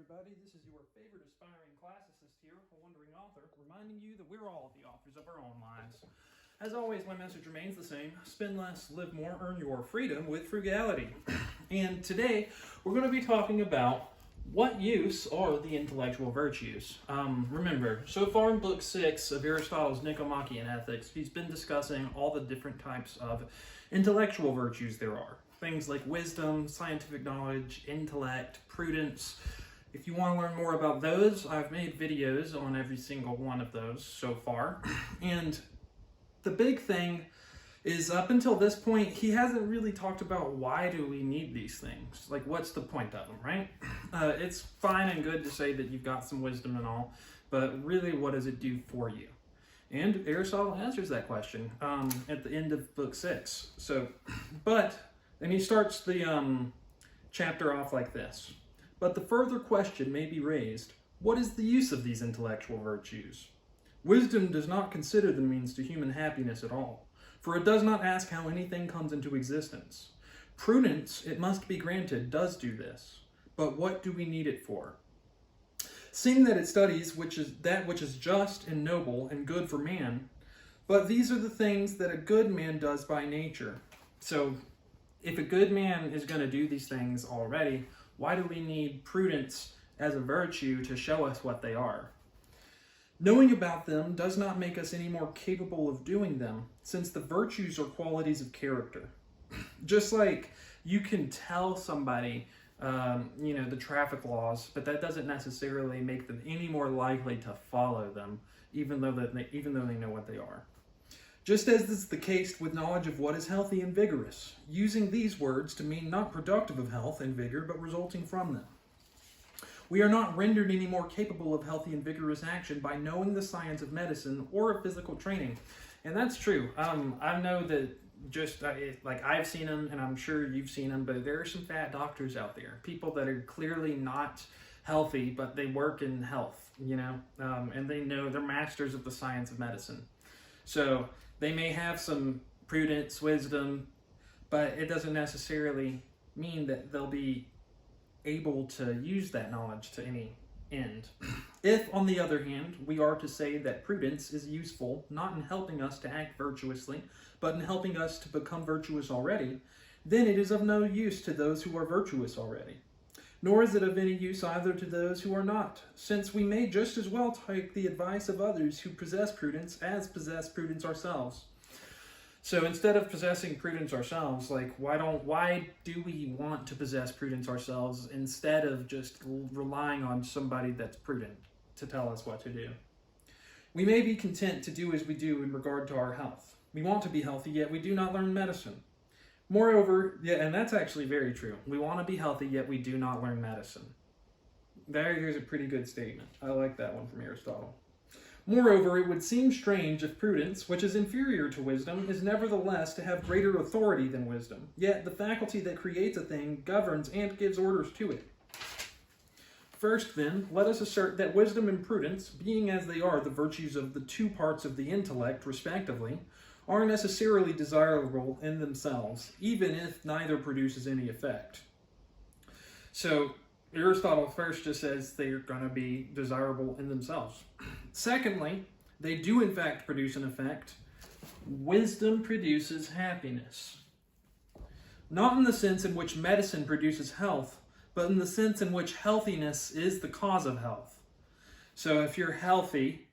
everybody. This is your favorite aspiring classicist here, a wandering author, reminding you that we're all the authors of our own lives. As always, my message remains the same. Spend less, live more, earn your freedom with frugality. And today, we're going to be talking about what use are the intellectual virtues. Remember, so far in Book 6 of Aristotle's Nicomachean Ethics, he's been discussing all the different types of intellectual virtues there are. Things like wisdom, scientific knowledge, intellect, prudence. If you want to learn more about those, I've made videos on every single one of those so far. And the big thing is, up until this point, he hasn't really talked about why do we need these things. Like, what's the point of them, right? It's fine and good to say that you've got some wisdom and all, but really, what does it do for you? And Aristotle answers that question at the end of Book 6. And he starts the chapter off like this. But the further question may be raised, what is the use of these intellectual virtues? Wisdom does not consider the means to human happiness at all, for it does not ask how anything comes into existence. Prudence, it must be granted, does do this. But what do we need it for? Seeing that it studies that which is just and noble and good for man, but these are the things that a good man does by nature. So, if a good man is going to do these things already, why do we need prudence as a virtue to show us what they are? Knowing about them does not make us any more capable of doing them, since the virtues are qualities of character. Just like you can tell somebody, the traffic laws, but that doesn't necessarily make them any more likely to follow them, even though they know what they are. Just as is the case with knowledge of what is healthy and vigorous, using these words to mean not productive of health and vigor, but resulting from them. We are not rendered any more capable of healthy and vigorous action by knowing the science of medicine or of physical training. And that's true. I know that I've seen them, and I'm sure you've seen them, but there are some fat doctors out there. People that are clearly not healthy, but they work in health, and they know they're masters of the science of medicine. So they may have some prudence, wisdom, but it doesn't necessarily mean that they'll be able to use that knowledge to any end. If, on the other hand, we are to say that prudence is useful not in helping us to act virtuously, but in helping us to become virtuous already, then it is of no use to those who are virtuous already. Nor is it of any use either to those who are not, since we may just as well take the advice of others who possess prudence as possess prudence ourselves. So instead of possessing prudence ourselves, why do we want to possess prudence ourselves instead of just relying on somebody that's prudent to tell us what to do? We may be content to do as we do in regard to our health. We want to be healthy, yet we do not learn medicine. Moreover, and that's actually very true. We want to be healthy, yet we do not learn medicine. There's a pretty good statement. I like that one from Aristotle. Moreover, it would seem strange if prudence, which is inferior to wisdom, is nevertheless to have greater authority than wisdom. Yet the faculty that creates a thing governs and gives orders to it. First, then, let us assert that wisdom and prudence, being as they are the virtues of the two parts of the intellect, respectively, are necessarily desirable in themselves, even if neither produces any effect. So, Aristotle first just says they're going to be desirable in themselves. Secondly, they do in fact produce an effect. Wisdom produces happiness. Not in the sense in which medicine produces health, but in the sense in which healthiness is the cause of health. So if you're healthy,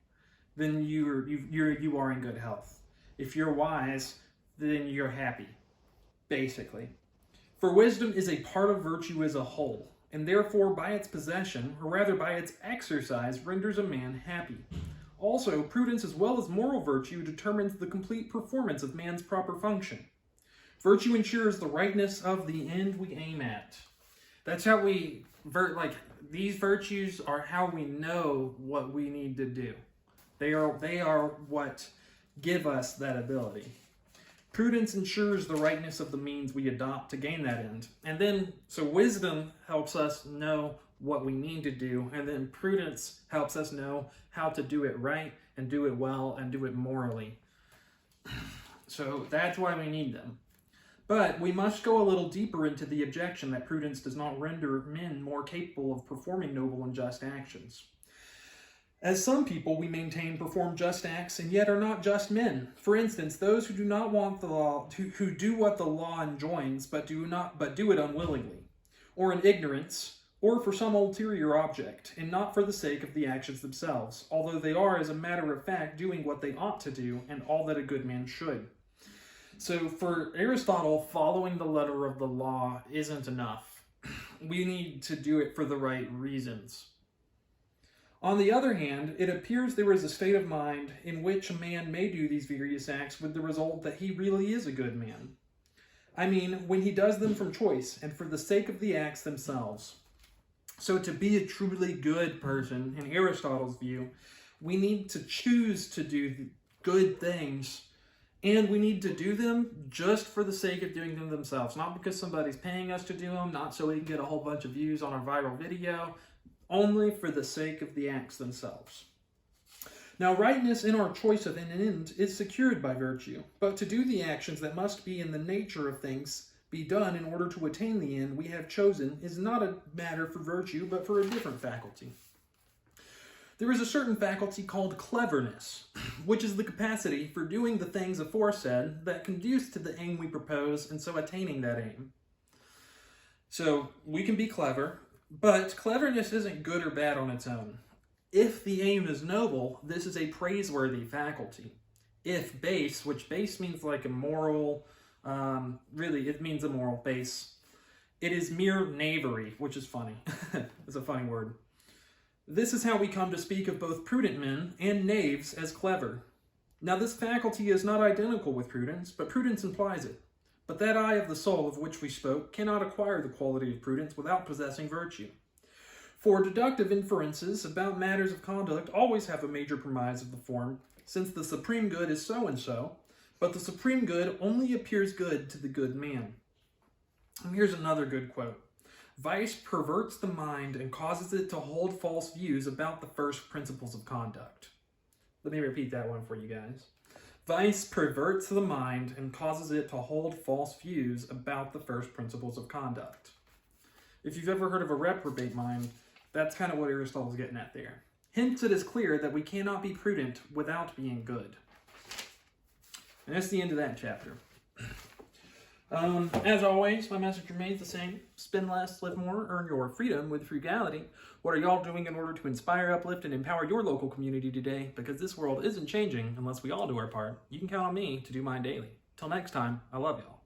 then you are in good health. If you're wise, then you're happy, basically. For wisdom is a part of virtue as a whole, and therefore by its possession, or rather by its exercise, renders a man happy. Also, prudence as well as moral virtue determines the complete performance of man's proper function. Virtue ensures the rightness of the end we aim at. That's how these virtues are how we know what we need to do. They are what give us that ability. Prudence ensures the rightness of the means we adopt to gain that end. And then, so wisdom helps us know what we need to do, and then prudence helps us know how to do it right, and do it well, and do it morally. So that's why we need them. But we must go a little deeper into the objection that prudence does not render men more capable of performing noble and just actions. As some people, we maintain, perform just acts and yet are not just men. For instance, those who do not want the law, who do what the law enjoins, but do it unwillingly, or in ignorance, or for some ulterior object, and not for the sake of the actions themselves, although they are, as a matter of fact, doing what they ought to do, and all that a good man should. So for Aristotle, following the letter of the law isn't enough. We need to do it for the right reasons. On the other hand, it appears there is a state of mind in which a man may do these various acts with the result that he really is a good man. I mean, when he does them from choice and for the sake of the acts themselves. So to be a truly good person, in Aristotle's view, we need to choose to do good things, and we need to do them just for the sake of doing them themselves. Not because somebody's paying us to do them, not so we can get a whole bunch of views on our viral video, only for the sake of the acts themselves. Now, rightness in our choice of an end is secured by virtue, but to do the actions that must be in the nature of things be done in order to attain the end we have chosen is not a matter for virtue, but for a different faculty. There is a certain faculty called cleverness, which is the capacity for doing the things aforesaid that conduce to the aim we propose, and so attaining that aim. So, we can be clever, but cleverness isn't good or bad on its own. If the aim is noble, this is a praiseworthy faculty. If base, which base means like a moral, really it means a moral base, it is mere knavery, which is funny. It's a funny word. This is how we come to speak of both prudent men and knaves as clever. Now this faculty is not identical with prudence, but prudence implies it. But that eye of the soul of which we spoke cannot acquire the quality of prudence without possessing virtue. For deductive inferences about matters of conduct always have a major premise of the form, since the supreme good is so-and-so, but the supreme good only appears good to the good man. And here's another good quote. Vice perverts the mind and causes it to hold false views about the first principles of conduct. Let me repeat that one for you guys. Vice perverts the mind and causes it to hold false views about the first principles of conduct. If you've ever heard of a reprobate mind, that's kind of what Aristotle's getting at there. Hence, it is clear that we cannot be prudent without being good. And that's the end of that chapter. As always, my message remains the same. Spend less, live more, earn your freedom with frugality. What are y'all doing in order to inspire, uplift, and empower your local community today? Because this world isn't changing unless we all do our part. You can count on me to do mine daily. Till next time, I love y'all.